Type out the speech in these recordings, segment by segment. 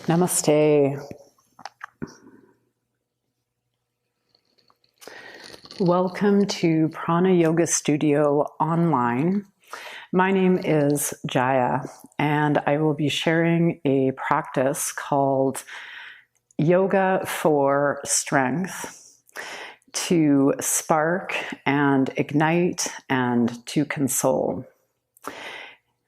Namaste. Welcome to Prana Yoga Studio Online. My name is Jaya, and I will be sharing a practice called Yoga for Strength to spark and ignite and to console.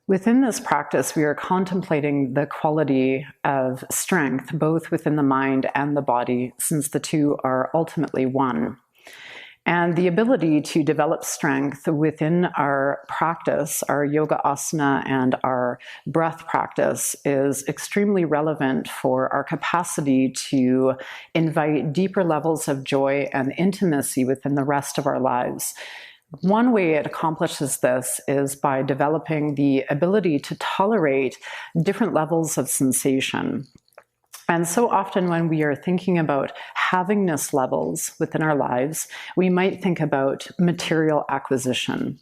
Within this practice, we are contemplating the quality of strength, both within the mind and the body, since the two are ultimately one. And the ability to develop strength within our practice, our yoga asana and our breath practice, is extremely relevant for our capacity to invite deeper levels of joy and intimacy within the rest of our lives. One way it accomplishes this is by developing the ability to tolerate different levels of sensation. And so often when we are thinking about havingness levels within our lives, we might think about material acquisition.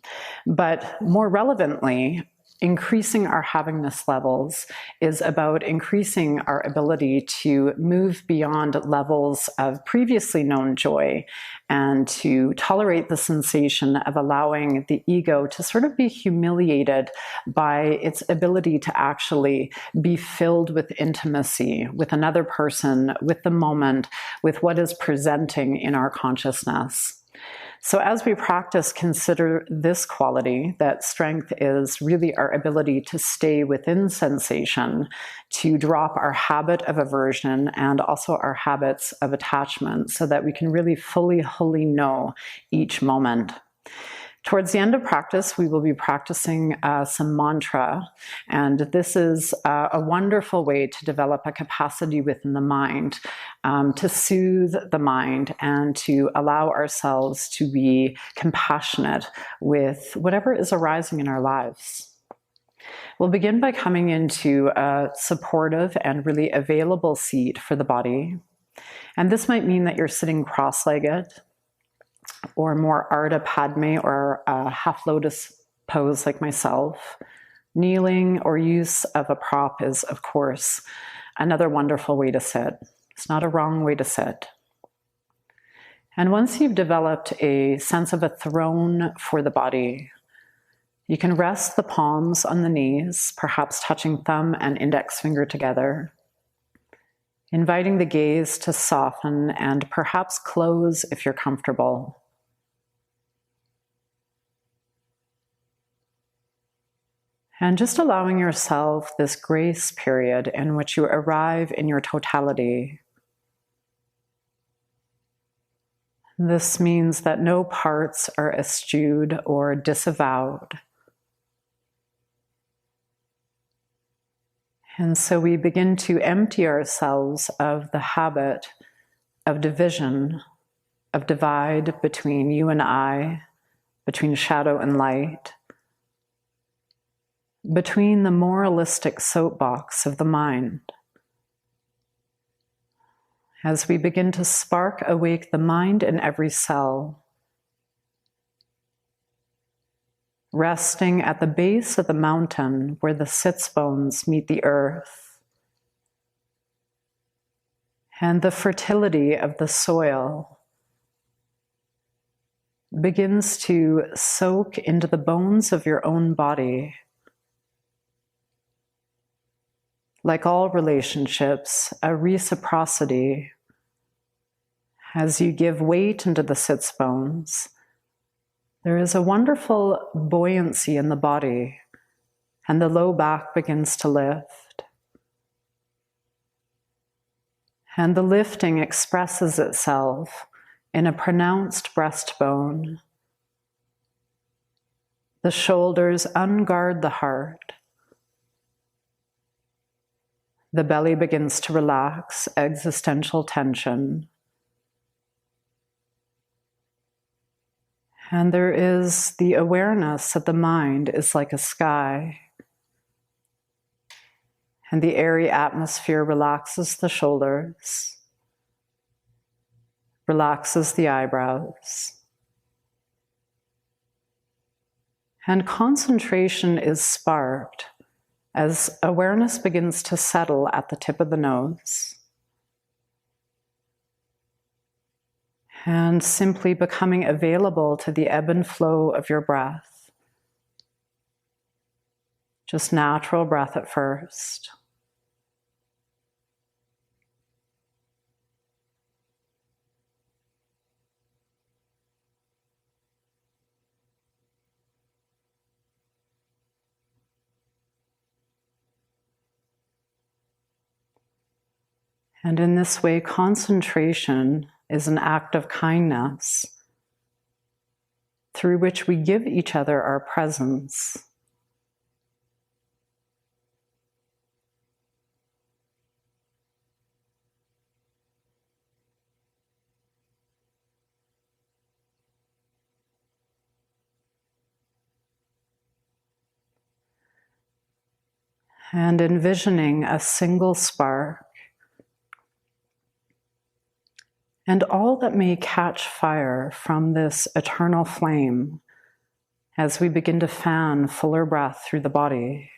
But more relevantly, increasing our havingness levels is about increasing our ability to move beyond levels of previously known joy and to tolerate the sensation of allowing the ego to sort of be humiliated by its ability to actually be filled with intimacy with another person, with the moment, with what is presenting in our consciousness. So as we practice, consider this quality, that strength is really our ability to stay within sensation, to drop our habit of aversion and also our habits of attachment so that we can really fully, wholly know each moment. Towards the end of practice, we will be practicing some mantra, and this is a wonderful way to develop a capacity within the mind, to soothe the mind and to allow ourselves to be compassionate with whatever is arising in our lives. We'll begin by coming into a supportive and really available seat for the body, and this might mean that you're sitting cross-legged, or more Ardha Padme or a half lotus pose like myself. Kneeling or use of a prop is, of course, another wonderful way to sit. It's not a wrong way to sit. And once you've developed a sense of a throne for the body, you can rest the palms on the knees, perhaps touching thumb and index finger together, inviting the gaze to soften and perhaps close if you're comfortable. And just allowing yourself this grace period in which you arrive in your totality. This means that no parts are eschewed or disavowed. And so we begin to empty ourselves of the habit of division, of divide between you and I, between shadow and light, between the moralistic soapbox of the mind. As we begin to spark awake the mind in every cell, resting at the base of the mountain where the sits bones meet the earth, and the fertility of the soil begins to soak into the bones of your own body. Like all relationships, a reciprocity. As you give weight into the sits bones, there is a wonderful buoyancy in the body, and the low back begins to lift. And the lifting expresses itself in a pronounced breastbone. The shoulders unguard the heart. The belly begins to relax, existential tension. And there is the awareness that the mind is like a sky. And the airy atmosphere relaxes the shoulders, relaxes the eyebrows. And concentration is sparked as awareness begins to settle at the tip of the nose. And simply becoming available to the ebb and flow of your breath. Just natural breath at first. And in this way, concentration is an act of kindness through which we give each other our presence. And envisioning a single spark and all that may catch fire from this eternal flame as we begin to fan fuller breath through the body,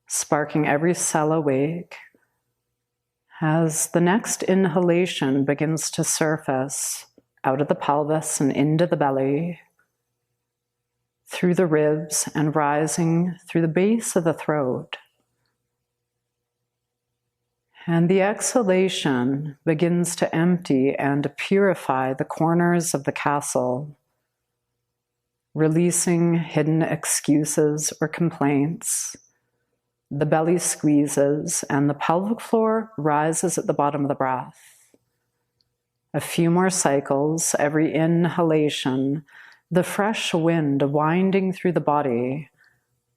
sparking every cell awake as the next inhalation begins to surface out of the pelvis and into the belly, through the ribs and rising through the base of the throat. And the exhalation begins to empty and purify the corners of the castle, releasing hidden excuses or complaints. The belly squeezes and the pelvic floor rises at the bottom of the breath. A few more cycles, every inhalation, the fresh wind winding through the body,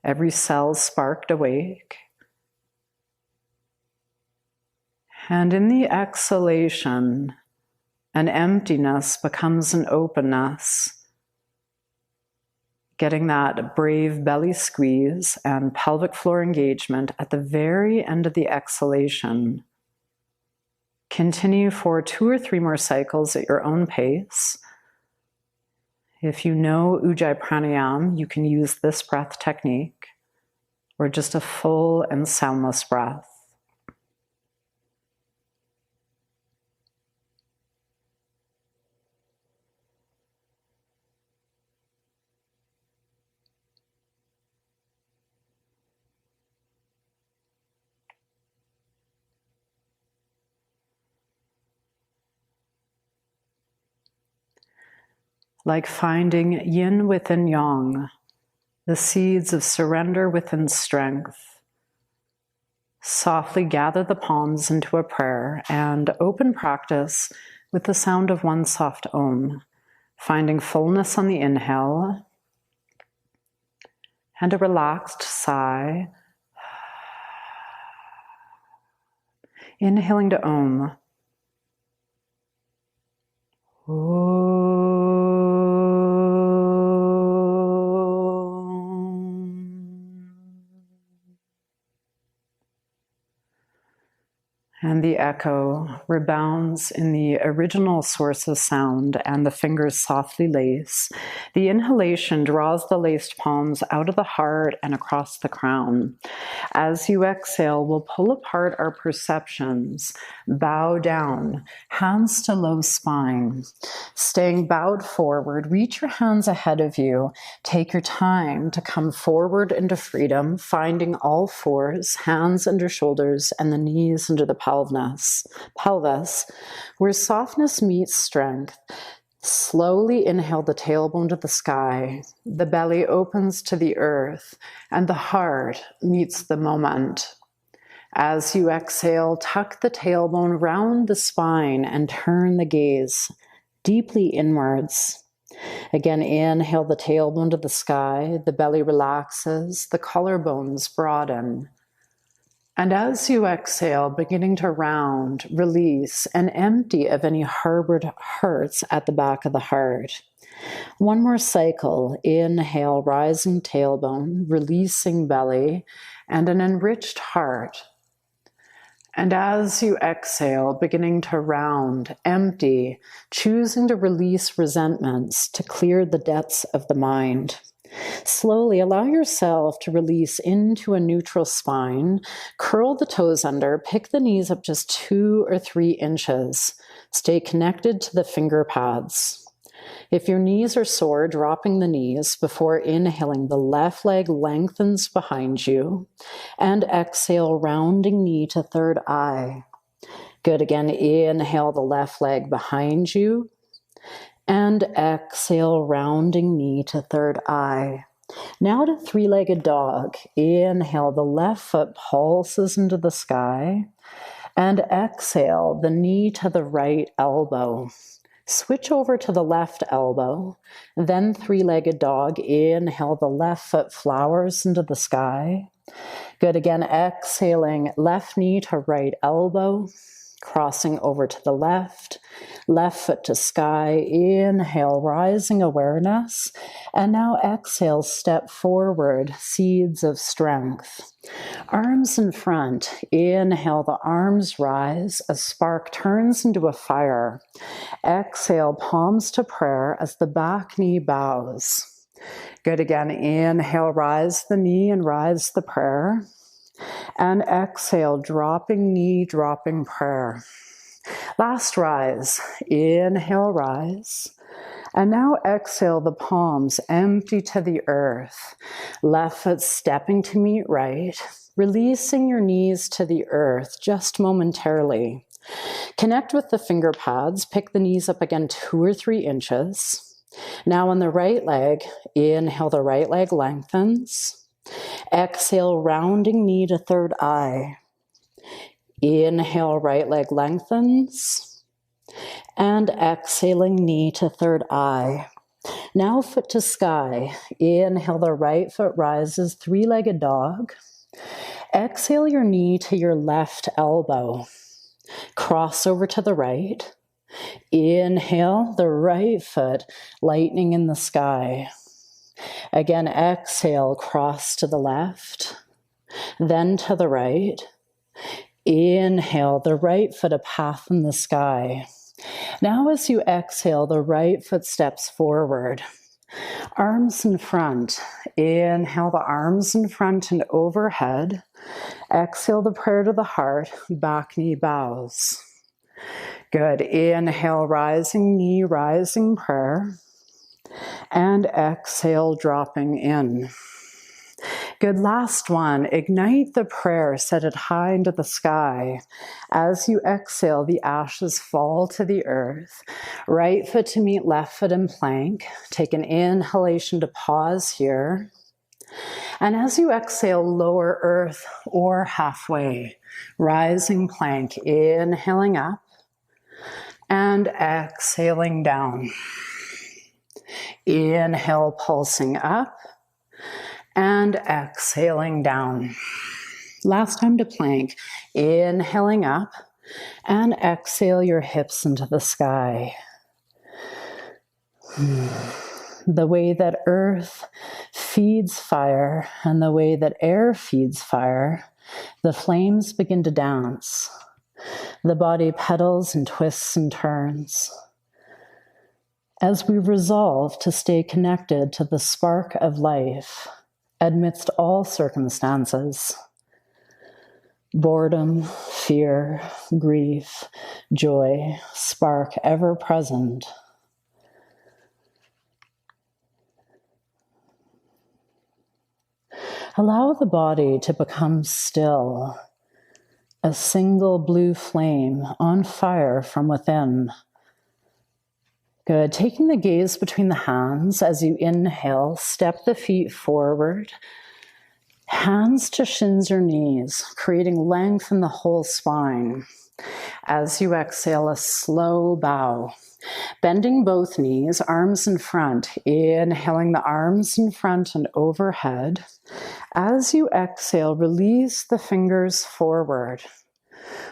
every cell sparked awake. And in the exhalation, an emptiness becomes an openness, getting that brave belly squeeze and pelvic floor engagement at the very end of the exhalation. Continue for 2 or 3 more cycles at your own pace. If you know Ujjayi Pranayama, you can use this breath technique, or just a full and soundless breath. Like finding yin within yang, the seeds of surrender within strength. Softly gather the palms into a prayer and open practice with the sound of one soft om, finding fullness on the inhale and a relaxed sigh. Inhaling to om. And the echo rebounds in the original source of sound, and the fingers softly lace. The inhalation draws the laced palms out of the heart and across the crown. As you exhale, we'll pull apart our perceptions, bow down, hands to low spine. Staying bowed forward, reach your hands ahead of you. Take your time to come forward into freedom, finding all fours, hands under shoulders, and the knees under the pelvis, where softness meets strength. Slowly inhale the tailbone to the sky. The belly opens to the earth, and the heart meets the moment. As you exhale, tuck the tailbone round the spine and turn the gaze deeply inwards. Again, inhale the tailbone to the sky. The belly relaxes, the collarbones broaden. And as you exhale, beginning to round, release, and empty of any harbored hurts at the back of the heart. One more cycle. Inhale, rising tailbone, releasing belly, and an enriched heart. And as you exhale, beginning to round, empty, choosing to release resentments to clear the depths of the mind. Slowly allow yourself to release into a neutral spine. Curl the toes under, pick the knees up just 2 or 3 inches. Stay connected to the finger pads. If your knees are sore, dropping the knees before inhaling, the left leg lengthens behind you. And exhale, rounding knee to third eye. Good. Again, inhale the left leg behind you. And exhale, rounding knee to third eye. Now to three-legged dog. Inhale, the left foot pulses into the sky. And exhale, the knee to the right elbow. Switch over to the left elbow. Then three-legged dog. Inhale, the left foot flowers into the sky. Good. Again, exhaling, left knee to right elbow. Crossing over to the left foot to sky. Inhale, rising awareness. And now exhale, step forward, seeds of strength. Arms in front. Inhale, the arms rise. A spark turns into a fire. Exhale, palms to prayer as the back knee bows. Good. Again, inhale, rise the knee and rise the prayer. And exhale, dropping knee, dropping prayer. Last rise. Inhale, rise. And now exhale, the palms empty to the earth. Left foot stepping to meet right. Releasing your knees to the earth just momentarily. Connect with the finger pads. Pick the knees up again 2 or 3 inches. Now on the right leg, inhale, the right leg lengthens. Exhale, rounding knee to third eye. Inhale, right leg lengthens. And exhaling, knee to third eye. Now foot to sky. Inhale, the right foot rises, three-legged dog. Exhale your knee to your left elbow. Cross over to the right. Inhale, the right foot lightning in the sky. Again, exhale, cross to the left, then to the right. Inhale, the right foot a path in the sky. Now as you exhale, the right foot steps forward. Arms in front. Inhale, the arms in front and overhead. Exhale, the prayer to the heart, back knee bows. Good. Inhale, rising knee, rising prayer. And exhale, dropping in. Good. Last one. Ignite the prayer. Set it high into the sky. As you exhale, the ashes fall to the earth. Right foot to meet left foot in plank. Take an inhalation to pause here. And as you exhale, lower earth or halfway. Rising plank. Inhaling up. And exhaling down. Inhale, pulsing up, and exhaling down. Last time to plank. Inhaling up, and exhale your hips into the sky. The way that earth feeds fire and the way that air feeds fire, the flames begin to dance. The body pedals and twists and turns. As we resolve to stay connected to the spark of life amidst all circumstances, boredom, fear, grief, joy, spark ever present. Allow the body to become still, a single blue flame on fire from within. Good. Taking the gaze between the hands as you inhale, step the feet forward. Hands to shins or knees, creating length in the whole spine. As you exhale, a slow bow. Bending both knees, arms in front. Inhaling the arms in front and overhead. As you exhale, release the fingers forward.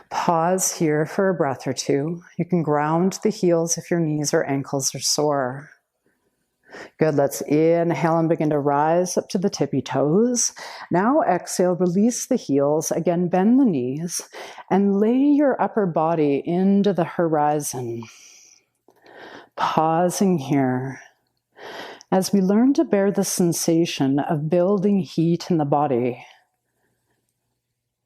Pause here for a breath or two. You can ground the heels if your knees or ankles are sore. Good, let's inhale and begin to rise up to the tippy toes. Now exhale, release the heels. Again, bend the knees and lay your upper body into the horizon. Pausing here as we learn to bear the sensation of building heat in the body.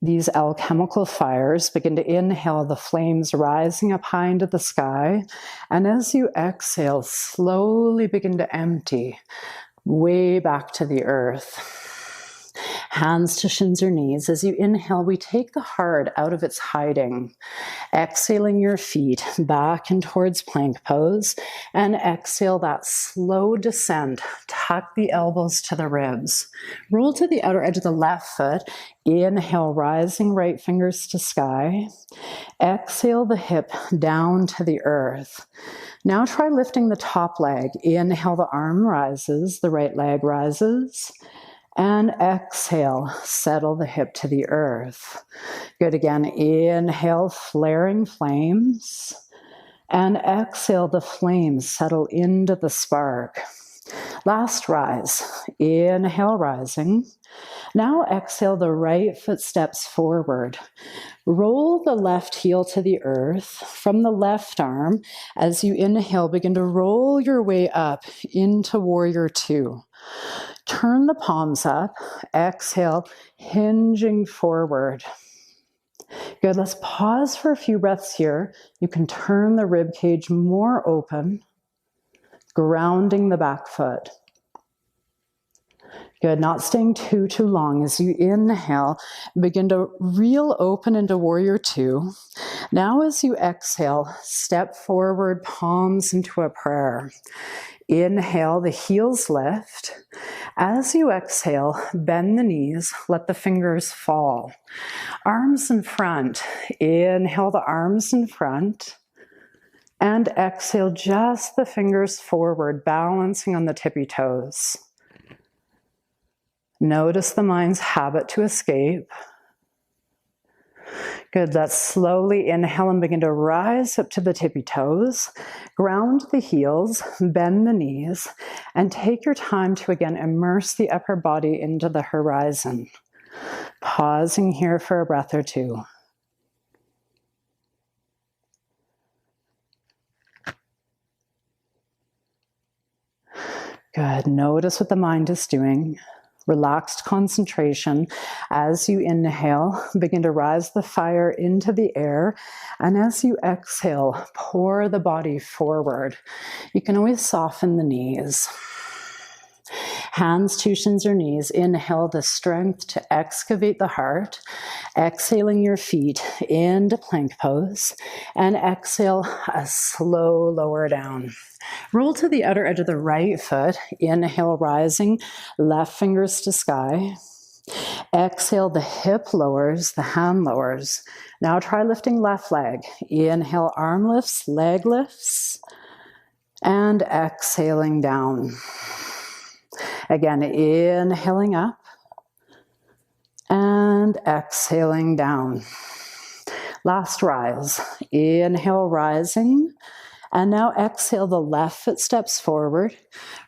These alchemical fires begin to inhale, the flames rising up high into the sky. And as you exhale, slowly begin to empty way back to the earth. Hands to shins or knees. As you inhale, we take the heart out of its hiding. Exhaling your feet back and towards plank pose. And exhale that slow descent. Tuck the elbows to the ribs. Roll to the outer edge of the left foot. Inhale, rising right fingers to sky. Exhale the hip down to the earth. Now try lifting the top leg. Inhale, the arm rises, the right leg rises. And exhale, settle the hip to the earth. Good, again, inhale, flaring flames. And exhale, the flames settle into the spark. Last rise, inhale, rising. Now exhale, the right foot steps forward. Roll the left heel to the earth from the left arm. As you inhale, begin to roll your way up into warrior two. Turn the palms up. Exhale, hinging forward. Good, let's pause for a few breaths here. You can turn the rib cage more open, grounding the back foot. Good, not staying too long. As you inhale, begin to reel open into warrior two. Now as you exhale, step forward, palms into a prayer. Inhale, the heels lift. As you exhale, bend the knees, let the fingers fall. Arms in front. Inhale, the arms in front. And exhale, just the fingers forward, balancing on the tippy toes. Notice the mind's habit to escape. Good, let's slowly inhale and begin to rise up to the tippy toes. Ground the heels, bend the knees, and take your time to again immerse the upper body into the horizon. Pausing here for a breath or two. Good, notice what the mind is doing. Relaxed concentration. As you inhale, begin to rise the fire into the air. And as you exhale, pour the body forward. You can always soften the knees. Hands to shins or knees. Inhale the strength to excavate the heart. Exhaling your feet into plank pose. And exhale a slow lower down. Roll to the outer edge of the right foot. Inhale, rising, left fingers to sky. Exhale, the hip lowers, the hand lowers. Now try lifting left leg. Inhale, arm lifts, leg lifts. And exhaling down. Again, inhaling up. And exhaling down. Last rise. Inhale, rising. And now exhale, the left foot steps forward.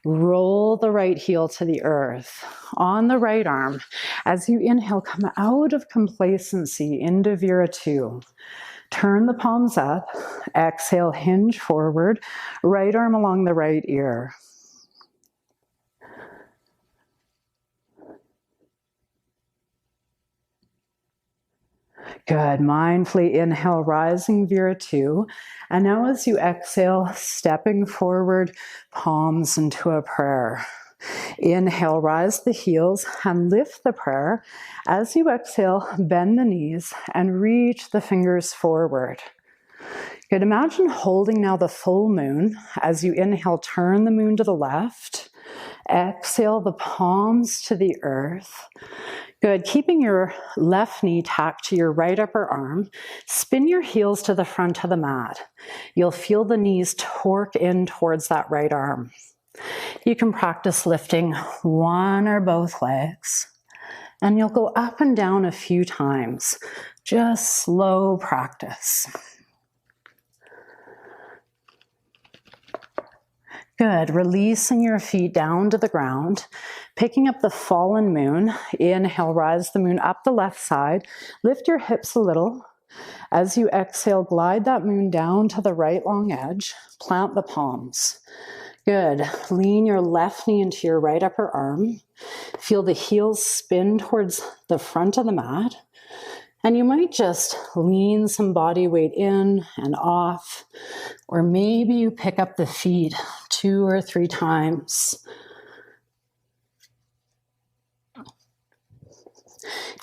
Roll the right heel to the earth. On the right arm, as you inhale, come out of complacency into Vira 2. Turn the palms up. Exhale, hinge forward. Right arm along the right ear. Good. Mindfully inhale, rising Vira 2. And now as you exhale, stepping forward, palms into a prayer. Inhale, rise the heels and lift the prayer. As you exhale, bend the knees and reach the fingers forward. Good. Imagine holding now the full moon. As you inhale, turn the moon to the left. Exhale, the palms to the earth. Good. Keeping your left knee tacked to your right upper arm, spin your heels to the front of the mat. You'll feel the knees torque in towards that right arm. You can practice lifting one or both legs, and you'll go up and down a few times. Just slow practice. Good, releasing your feet down to the ground, picking up the fallen moon. Inhale, rise the moon up the left side. Lift your hips a little. As you exhale, glide that moon down to the right long edge. Plant the palms. Good, lean your left knee into your right upper arm. Feel the heels spin towards the front of the mat. And you might just lean some body weight in and off, or maybe you pick up the feet 2 or 3 times.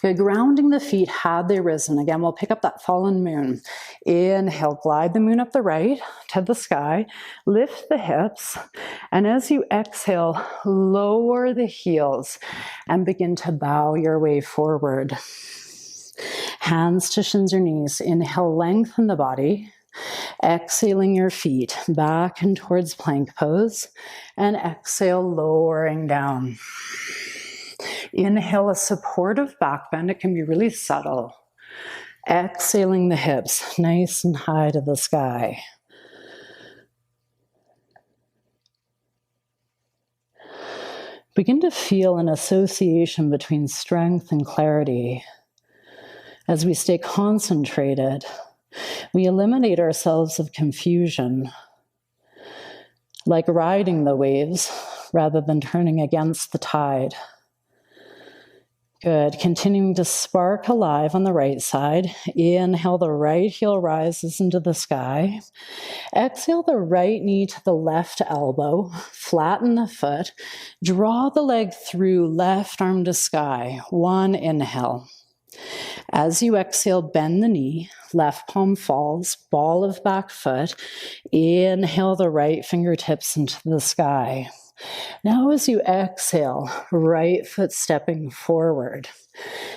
Good, grounding the feet had they risen. Again, we'll pick up that fallen moon. Inhale, glide the moon up the right to the sky. Lift the hips. And as you exhale, lower the heels and begin to bow your way forward. Hands to shins or knees. Inhale, lengthen the body. Exhaling your feet back and towards plank pose. And exhale, lowering down. Inhale, a supportive back bend. It can be really subtle. Exhaling the hips nice and high to the sky. Begin to feel an association between strength and clarity. As we stay concentrated, we eliminate ourselves of confusion, like riding the waves rather than turning against the tide. Good. Continuing to spark alive on the right side. Inhale, the right heel rises into the sky. Exhale, the right knee to the left elbow. Flatten the foot. Draw the leg through, left arm to sky. 1 inhale. As you exhale, bend the knee. Left palm falls, ball of back foot. Inhale, the right fingertips into the sky. Now as you exhale, right foot stepping forward.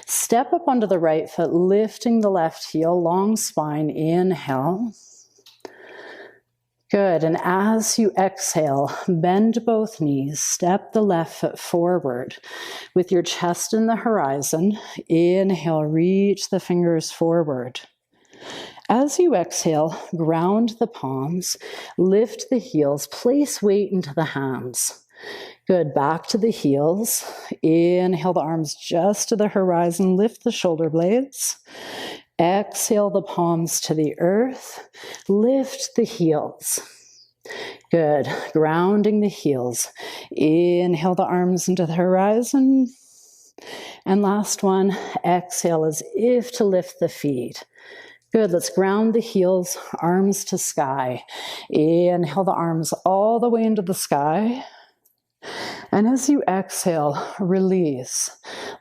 Step up onto the right foot, lifting the left heel, long spine, inhale. Good, and as you exhale, bend both knees, step the left foot forward. With your chest in the horizon, inhale, reach the fingers forward. As you exhale, ground the palms, lift the heels, place weight into the hands. Good, back to the heels. Inhale the arms just to the horizon, lift the shoulder blades. Exhale the palms to the earth, lift the heels. Good, grounding the heels. Inhale the arms into the horizon. And last one, exhale as if to lift the feet. Good, let's ground the heels, arms to sky. Inhale the arms all the way into the sky. And as you exhale, release.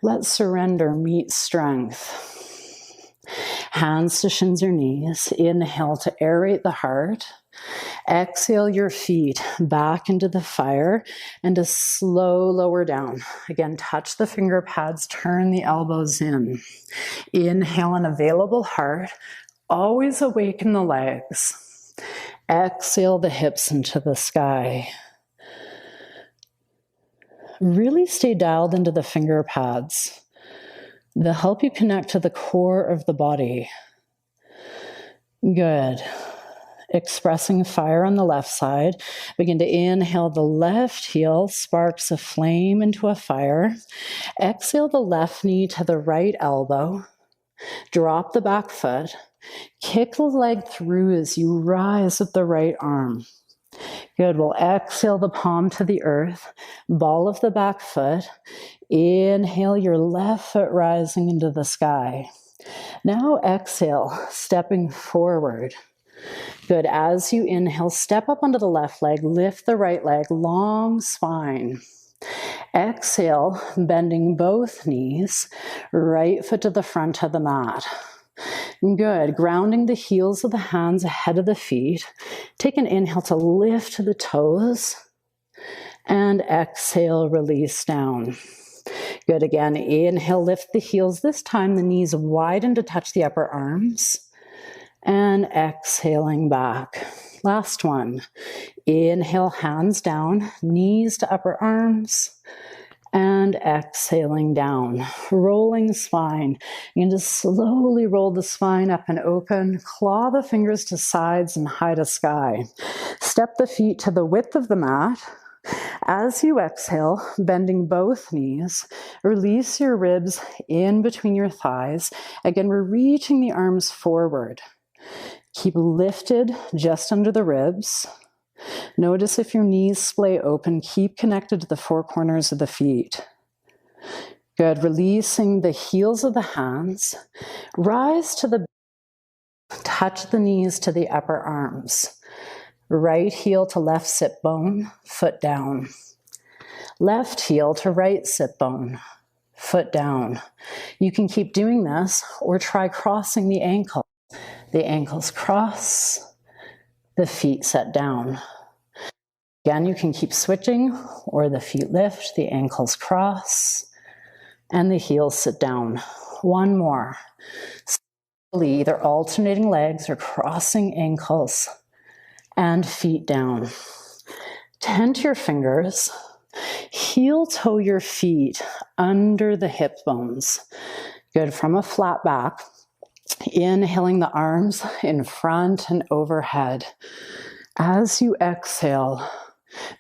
Let surrender meet strength. Hands to shins or knees. Inhale to aerate the heart. Exhale your feet back into the fire and a slow lower down. Again, touch the finger pads, turn the elbows in. Inhale an available heart. Always awaken the legs. Exhale the hips into the sky. Really stay dialed into the finger pads. They'll help you connect to the core of the body. Good. Expressing fire on the left side. Begin to inhale the left heel, sparks a flame into a fire. Exhale the left knee to the right elbow. Drop the back foot. Kick the leg through as you rise with the right arm. Good. We'll exhale the palm to the earth. Ball of the back foot. Inhale your left foot rising into the sky. Now exhale, stepping forward. Good. As you inhale, step up onto the left leg, lift the right leg, long spine. Exhale, bending both knees, right foot to the front of the mat. Good. Grounding the heels of the hands ahead of the feet. Take an inhale to lift the toes. And exhale, release down. Good. Again, inhale, lift the heels. This time the knees widen to touch the upper arms. And exhaling back. Last one. Inhale, hands down, knees to upper arms. And exhaling down, rolling spine. You can just slowly roll the spine up and open, claw the fingers to sides and high to sky. Step the feet to the width of the mat. As you exhale, bending both knees, release your ribs in between your thighs. Again, we're reaching the arms forward. Keep lifted just under the ribs. Notice if your knees splay open, keep connected to the four corners of the feet. Good, releasing the heels of the hands. Rise to the, touch the knees to the upper arms. Right heel to left sit bone, foot down. Left heel to right sit bone, foot down. You can keep doing this or try crossing the ankle. The ankles cross, the feet set down. Again, you can keep switching or the feet lift, the ankles cross, and the heels sit down. One more. Slowly, either alternating legs or crossing ankles and feet down. Tent your fingers. Heel toe your feet under the hip bones. Good, from a flat back. Inhaling the arms in front and overhead. As you exhale,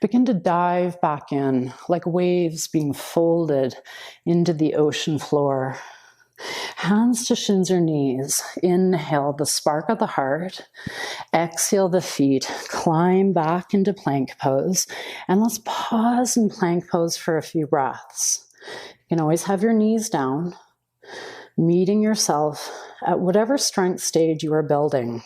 begin to dive back in like waves being folded into the ocean floor. Hands to shins or knees. Inhale the spark of the heart. Exhale the feet. Climb back into plank pose. And let's pause in plank pose for a few breaths. You can always have your knees down, meeting yourself at whatever strength stage you are building.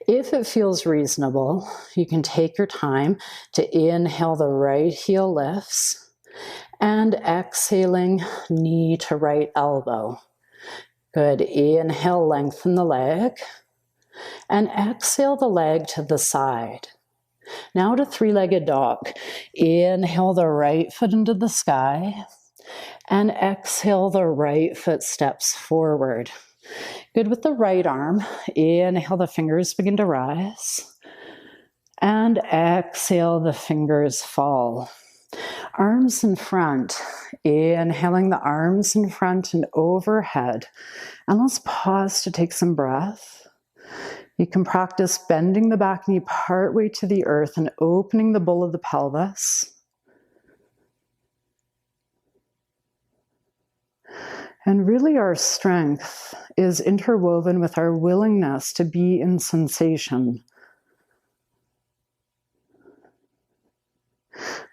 If it feels reasonable, you can take your time to inhale the right heel lifts and exhaling knee to right elbow. Good. Inhale, lengthen the leg and exhale the leg to the side. Now to three-legged dog. Inhale the right foot into the sky and exhale the right foot steps forward. Good. With the right arm, inhale the fingers begin to rise and exhale the fingers fall. Arms in front, inhaling the arms in front and overhead. And let's pause to take some breath. You can practice bending the back knee partway to the earth and opening the bowl of the pelvis. And really our strength is interwoven with our willingness to be in sensation.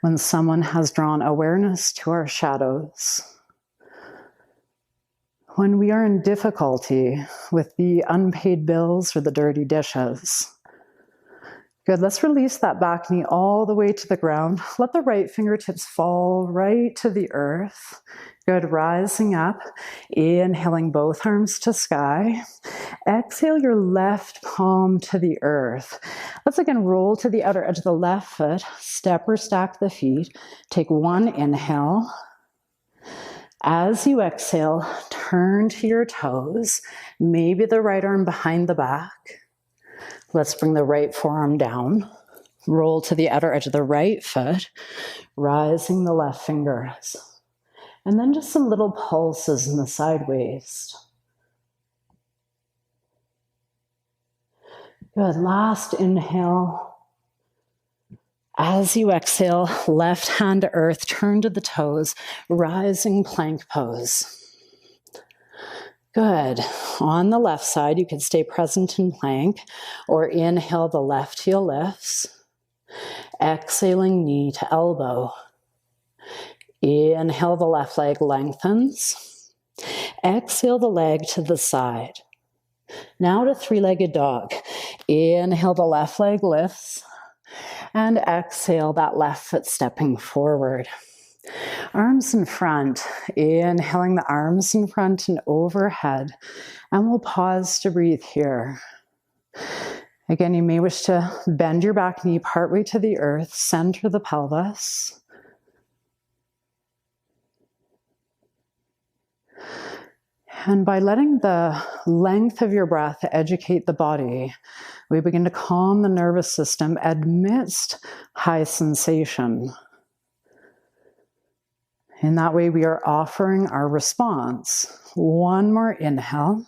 When someone has drawn awareness to our shadows, when we are in difficulty with the unpaid bills or the dirty dishes. Good, let's release that back knee all the way to the ground. Let the right fingertips fall right to the earth. Good, rising up, inhaling both arms to sky. Exhale your left palm to the earth. Let's again roll to the outer edge of the left foot, step or stack the feet. Take one inhale. As you exhale, turn to your toes, maybe the right arm behind the back. Let's bring the right forearm down. Roll to the outer edge of the right foot, rising the left fingers. And then just some little pulses in the side waist. Good, last inhale. As you exhale, left hand to earth, turn to the toes, rising plank pose. Good. On the left side, you can stay present in plank or inhale, the left heel lifts. Exhaling knee to elbow. Inhale, the left leg lengthens. Exhale the leg to the side. Now to three-legged dog. Inhale, the left leg lifts. And exhale, that left foot stepping forward. Arms in front, inhaling the arms in front and overhead. And we'll pause to breathe here. Again, you may wish to bend your back knee partway to the earth, center the pelvis. And by letting the length of your breath educate the body, we begin to calm the nervous system amidst high sensation. In that way, we are offering our response. One more inhale.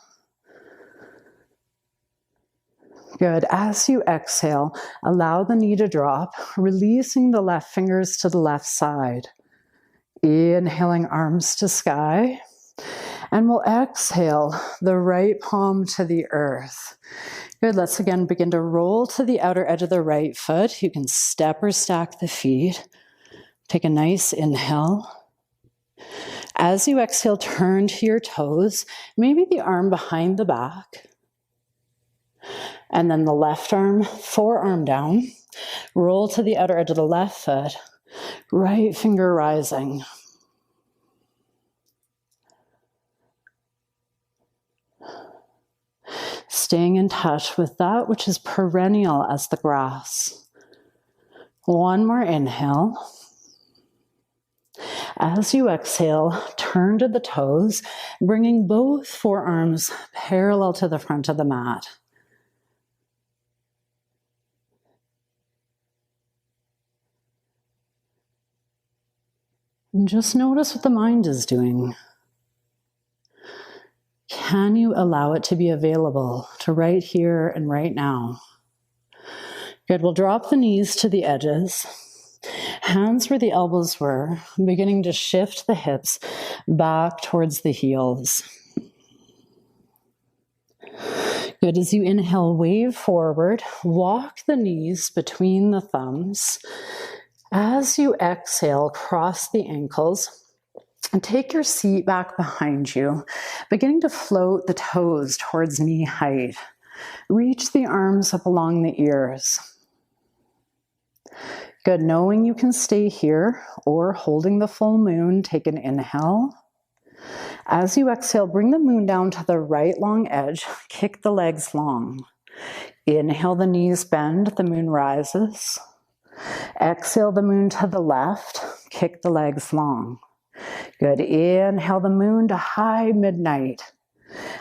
Good. As you exhale, allow the knee to drop, releasing the left fingers to the left side. Inhaling, arms to sky. And we'll exhale the right palm to the earth. Good. Let's again begin to roll to the outer edge of the right foot. You can step or stack the feet. Take a nice inhale. As you exhale, turn to your toes, maybe the arm behind the back. And then the left arm, forearm down. Roll to the outer edge of the left foot. Right finger rising. Staying in touch with that which is perennial as the grass. One more inhale. As you exhale, turn to the toes, bringing both forearms parallel to the front of the mat. And just notice what the mind is doing. Can you allow it to be available to right here and right now? Good, we'll drop the knees to the edges. Hands where the elbows were, beginning to shift the hips back towards the heels. Good, as you inhale, wave forward, walk the knees between the thumbs. As you exhale, cross the ankles and take your seat back behind you, beginning to float the toes towards knee height. Reach the arms up along the ears. Good, knowing you can stay here or holding the full moon, take an inhale. As you exhale, bring the moon down to the right long edge, kick the legs long. Inhale, the knees bend, the moon rises. Exhale, the moon to the left, kick the legs long. Good, inhale the moon to high midnight.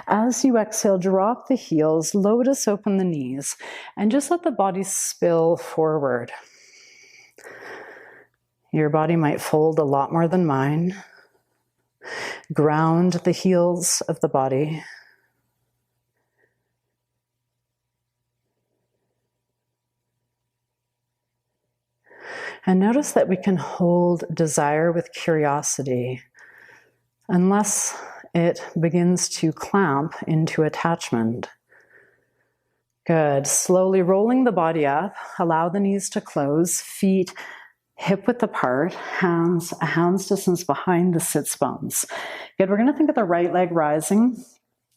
As you exhale, drop the heels, lotus open the knees, and just let the body spill forward. Your body might fold a lot more than mine. Ground the heels of the body. And notice that we can hold desire with curiosity unless it begins to clamp into attachment. Good. Slowly rolling the body up, allow the knees to close, feet hip width apart, hands a hand's distance behind the sits bones. Good. We're going to think of the right leg rising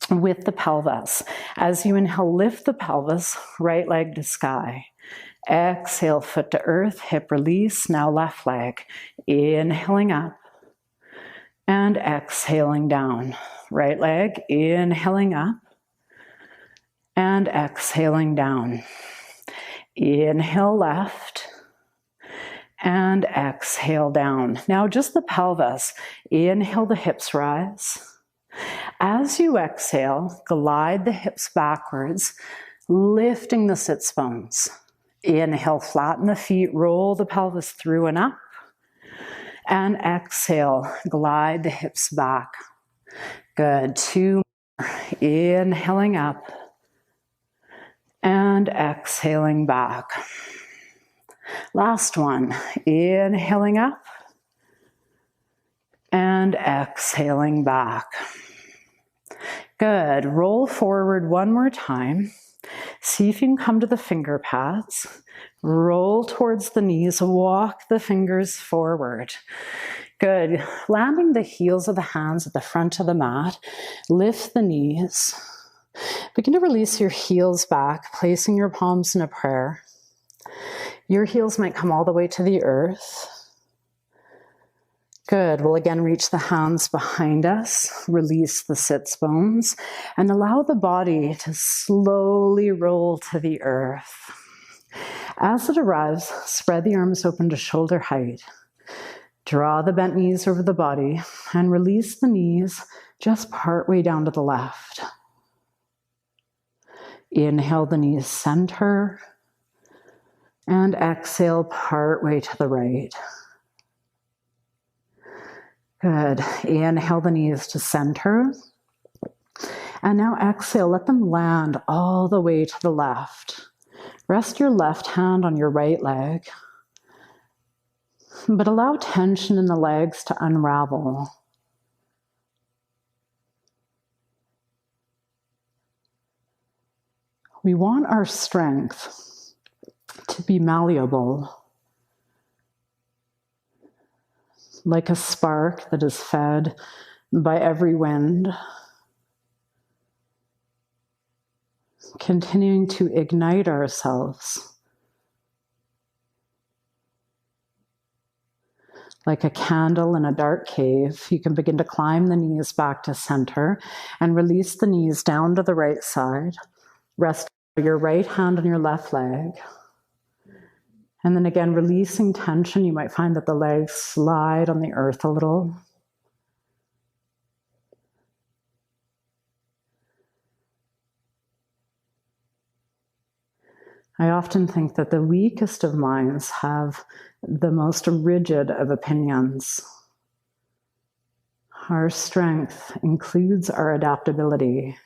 with the pelvis. As you inhale, lift the pelvis, right leg to sky. Exhale, foot to earth, hip release. Now left leg. Inhaling up and exhaling down. Right leg, inhaling up and exhaling down. Inhale left and exhale down. Now just the pelvis. Inhale, the hips rise. As you exhale, glide the hips backwards, lifting the sits bones. Inhale, flatten the feet, roll the pelvis through and up. And exhale, glide the hips back. Good, 2 more. Inhaling up and exhaling back. Last one, inhaling up and exhaling back. Good, roll forward one more time. See if you can come to the finger pads. Roll towards the knees, walk the fingers forward. Good. Landing the heels of the hands at the front of the mat. Lift the knees. Begin to release your heels back, placing your palms in a prayer. Your heels might come all the way to the earth. Good. We'll again reach the hands behind us, release the sits bones, and allow the body to slowly roll to the earth. As it arrives, spread the arms open to shoulder height. Draw the bent knees over the body and release the knees just partway down to the left. Inhale, the knees center, and exhale, partway to the right. Good. Inhale the knees to center. And now exhale, let them land all the way to the left. Rest your left hand on your right leg, but allow tension in the legs to unravel. We want our strength to be malleable, like a spark that is fed by every wind, continuing to ignite ourselves. Like a candle in a dark cave, you can begin to climb the knees back to center and release the knees down to the right side. Rest your right hand on your left leg. And then again, releasing tension, you might find that the legs slide on the earth a little. I often think that the weakest of minds have the most rigid of opinions. Our strength includes our adaptability.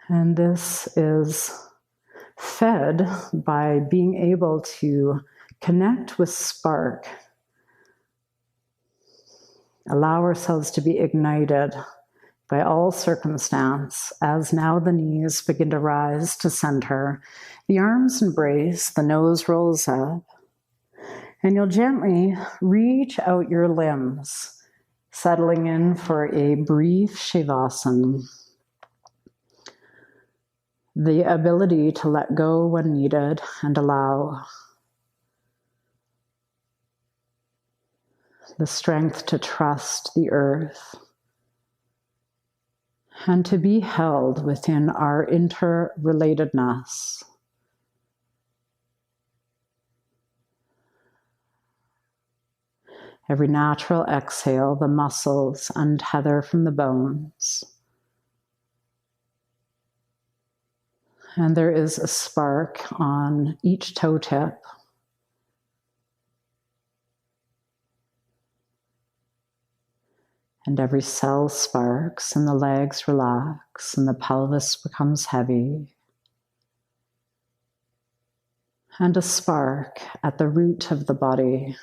And this is fed by being able to connect with spark, allow ourselves to be ignited by all circumstance, as now the knees begin to rise to center, the arms embrace, the nose rolls up, and you'll gently reach out your limbs, settling in for a brief Shavasana. The ability to let go when needed and allow. The strength to trust the earth. And to be held within our interrelatedness. Every natural exhale, the muscles untether from the bones. And there is a spark on each toe tip. And every cell sparks, and the legs relax, and the pelvis becomes heavy. And a spark at the root of the body,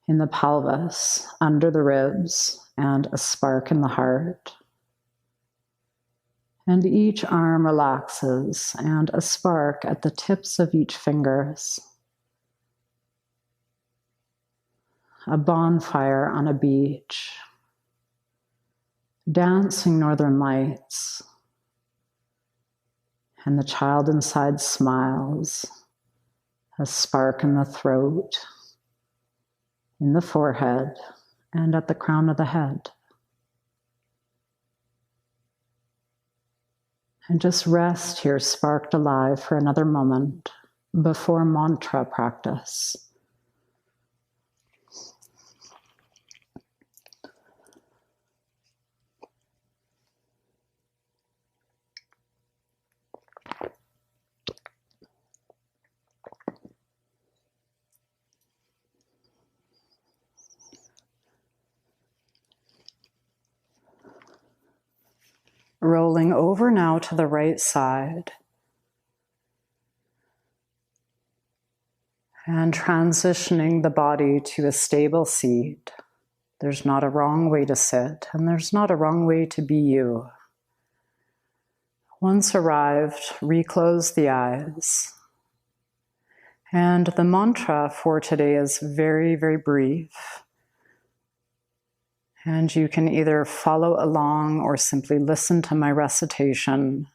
in the pelvis, under the ribs, and a spark in the heart. And each arm relaxes, and a spark at the tips of each fingers. A bonfire on a beach, dancing northern lights, and the child inside smiles, a spark in the throat, in the forehead, and at the crown of the head. And just rest here, sparked alive for another moment before mantra practice. Rolling over now to the right side. And transitioning the body to a stable seat. There's not a wrong way to sit, and there's not a wrong way to be you. Once arrived, reclose the eyes. And the mantra for today is very, very brief. And you can either follow along or simply listen to my recitation.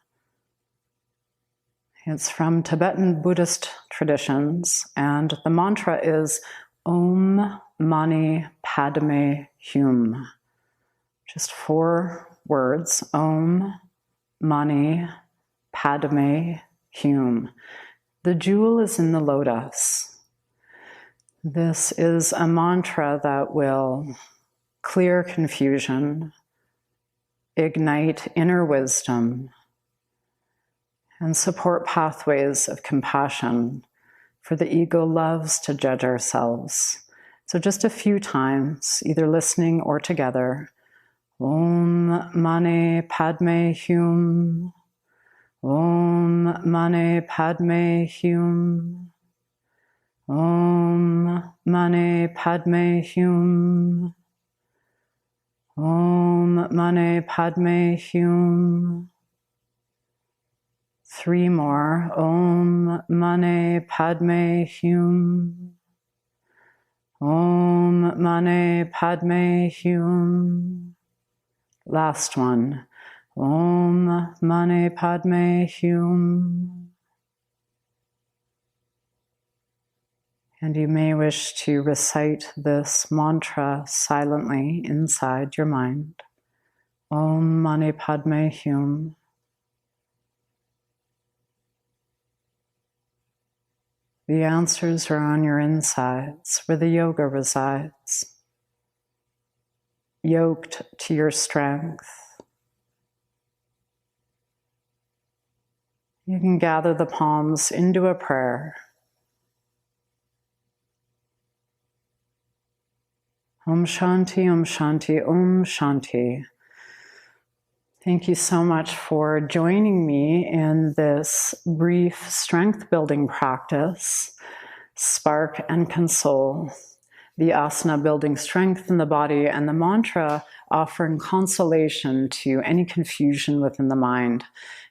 It's from Tibetan Buddhist traditions, and the mantra is Om Mani Padme Hum. Just 4 words, Om Mani Padme Hum. The jewel is in the lotus. This is a mantra that will clear confusion, ignite inner wisdom, and support pathways of compassion, for the ego loves to judge ourselves. So just a few times, either listening or together. Om Mani Padme Hum. Om Mani Padme Hum. Om Mani Padme Hum. Om Mani Padme Hum. 3 more. Om Mani Padme Hum. Om Mani Padme Hum. Last one. Om Mani Padme Hum. And you may wish to recite this mantra silently inside your mind. Om Mani Padme Hum. The answers are on your insides, where the yoga resides, yoked to your strength. You can gather the palms into a prayer. Om Shanti, Om Shanti, Om Shanti. Thank you so much for joining me in this brief strength building practice, Spark and Console. The asana building strength in the body, and the mantra offering consolation to any confusion within the mind.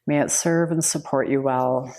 May it serve and support you well.